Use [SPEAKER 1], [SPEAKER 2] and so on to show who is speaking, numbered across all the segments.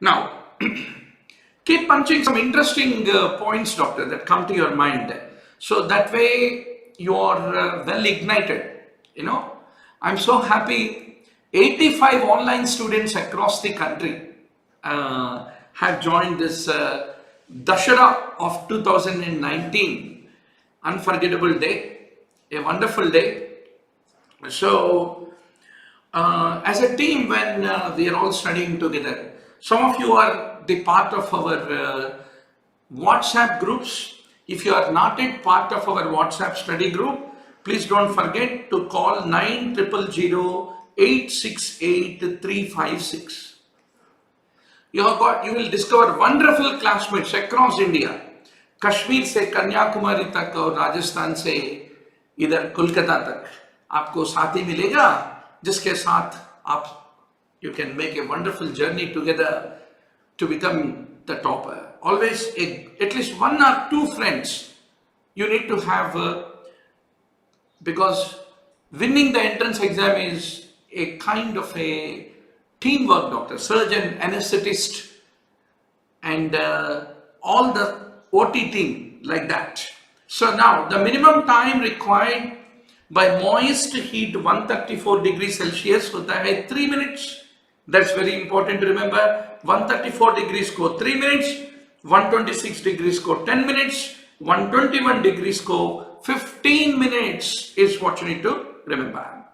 [SPEAKER 1] Now, keep punching some interesting points, doctor, that come to your mind. So that way you are well ignited. I'm so happy 85 online students across the country have joined this Dashara of 2019. Unforgettable day, a wonderful day. So, as a team, when we are all studying together, some of you are the part of our WhatsApp groups. If you are not a part of our WhatsApp study group, please don't forget to call 9000-868-356. You will discover wonderful classmates across India, Kashmir से कन्याकुमारी तक और राजस्थान से इधर कोलकाता तक आपको साथी मिलेगा, जिसके साथ आप you can make a wonderful journey together to become the topper. Always at least one or two friends you need to have, because winning the entrance exam is a kind of a teamwork, doctor, surgeon, anesthetist, and all the OT team like that. So now the minimum time required by moist heat 134 degrees Celsius होता है 3 minutes. That's very important to remember. 134 degrees को 3 minutes, 126 degrees को 10 minutes, 121 degrees को 15 minutes is what you need to remember.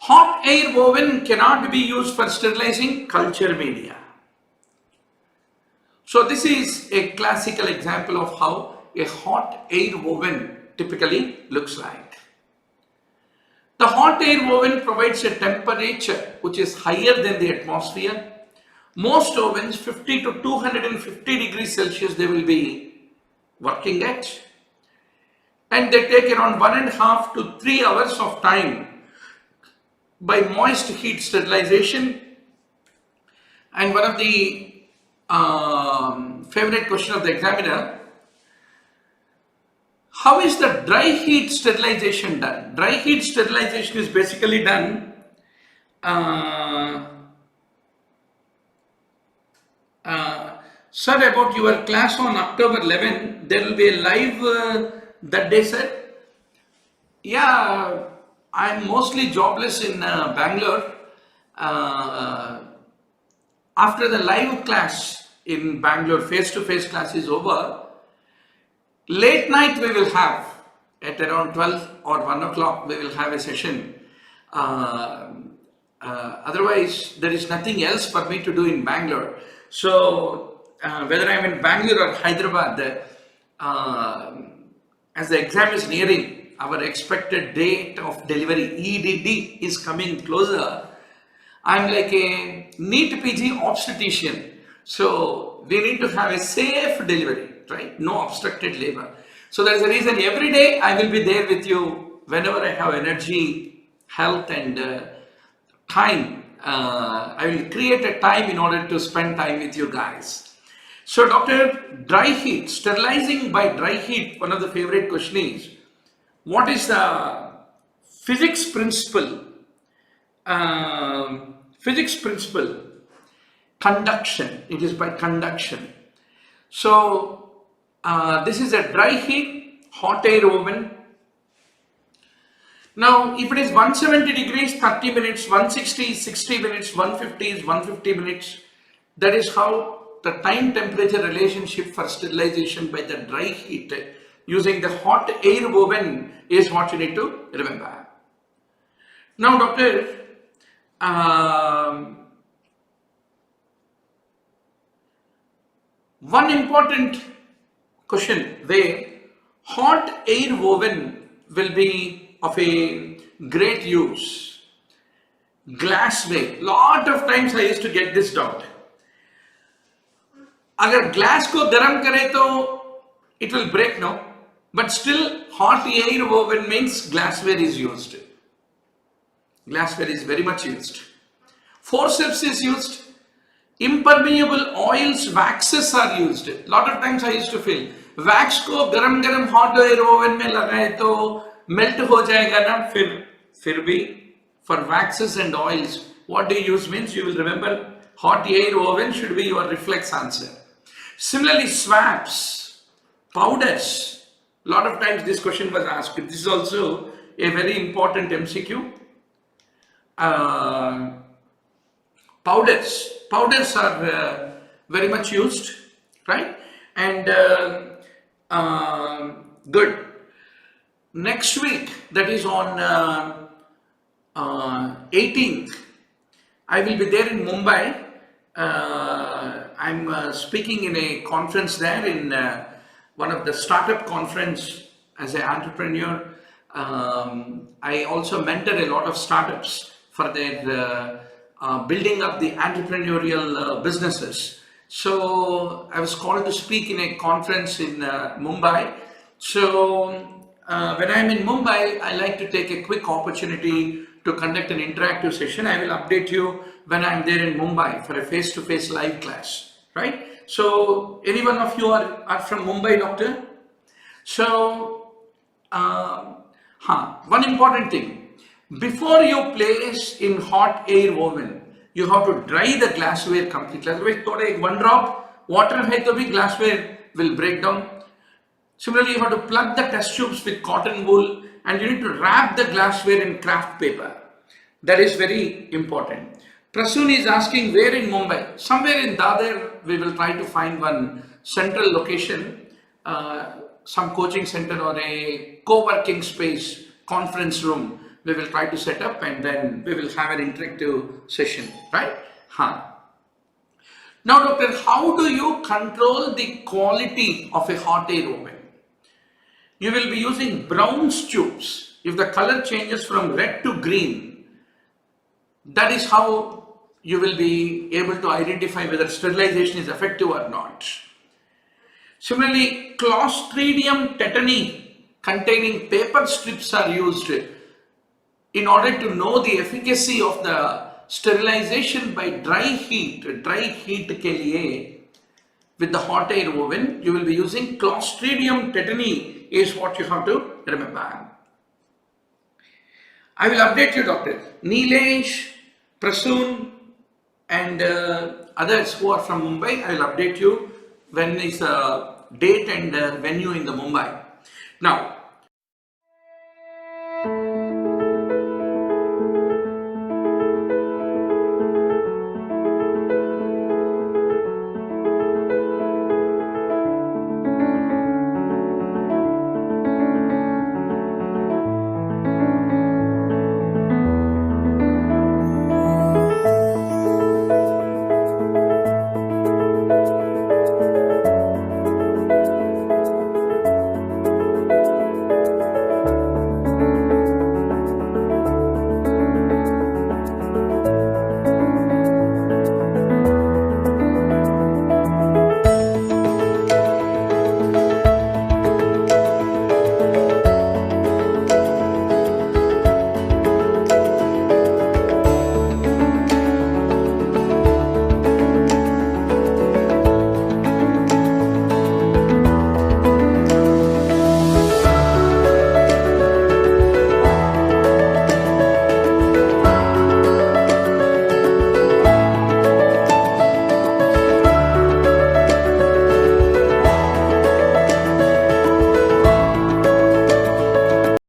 [SPEAKER 1] Hot air woven cannot be used for sterilizing culture media. So this is a classical example of how a hot air woven typically looks like. The hot air woven provides a temperature which is higher than the atmosphere. Most ovens 50 to 250 degrees Celsius they will be working at, and they take around 1.5 to 3 hours of time by moist heat sterilization. And one of the favorite question of the examiner, how is the dry heat sterilization done? Dry heat sterilization is basically done sir, about your class on October 11, there will be a live that day, sir. Yeah, I'm mostly jobless in Bangalore. After the live class in Bangalore, face-to-face class is over, late night we will have, at around 12 or 1 o'clock, we will have a session. Otherwise, there is nothing else for me to do in Bangalore. So, whether I'm in Bangalore or Hyderabad, as the exam is nearing, our expected date of delivery, EDD, is coming closer. I'm like a NEET PG obstetrician. So, we need to have a safe delivery, right? No obstructed labor. So, there's a reason every day I will be there with you whenever I have energy, health, and time. I will create a time in order to spend time with you guys. So, doctor, dry heat, sterilizing by dry heat, one of the favorite questions is, what is the physics principle? Conduction. It is by conduction. So, this is a dry heat, hot air oven. Now, if it is 170 degrees, 30 minutes, 160, 60 minutes, 150 is 150 minutes. That is how the time temperature relationship for sterilization by the dry heat using the hot air oven is what you need to remember. Now, doctor, one important question where hot air oven will be of a great use. Glassware. Lot of times I used to get this doubt. अगर glass को गर्म करे तो it will break, no? But still hot air oven means glassware is used. Glassware is very much used. Forceps is used. Impermeable oils, waxes are used. Lot of times I used to feel wax को गरम hot air oven में लगाए तो melt हो जाएगा ना, फिर भी for waxes and oils what do you use means you will remember Hot air oven should be your reflex answer. Similarly, swabs, powders. A lot of times this question was asked. This is also a very important MCQ. Powders are very much used, right? And good. Next week, that is on 18th, I will be there in Mumbai. I'm speaking in a conference there in one of the startup conference as an entrepreneur. I also mentor a lot of startups for their building up the entrepreneurial businesses. So I was called to speak in a conference in Mumbai. So when I'm in Mumbai, I like to take a quick opportunity to conduct an interactive session. I will update you when I'm there in Mumbai for a face-to-face live class, right? So any one of you are from Mumbai, doctor? So one important thing, before you place in hot air oven, you have to dry the glassware completely. Otherwise, one drop water hai to bhi glassware will break down. Similarly, you have to plug the test tubes with cotton wool and you need to wrap the glassware in craft paper. That is very important. Prasoon is asking where in Mumbai? Somewhere in Dadar, we will try to find one central location, some coaching center or a co-working space, conference room. We will try to set up and then we will have an interactive session, right? Now, doctor, how do you control the quality of a hot air oven? You will be using brown tubes. If the color changes from red to green, that is how you will be able to identify whether sterilization is effective or not. Similarly, Clostridium tetani containing paper strips are used in order to know the efficacy of the sterilization by dry heat ke liye. With the hot air oven, you will be using Clostridium tetani is what you have to remember. I will update you, doctor. Neelesh, Prasoon and others who are from Mumbai, I will update you when is the date and venue in the Mumbai. Now,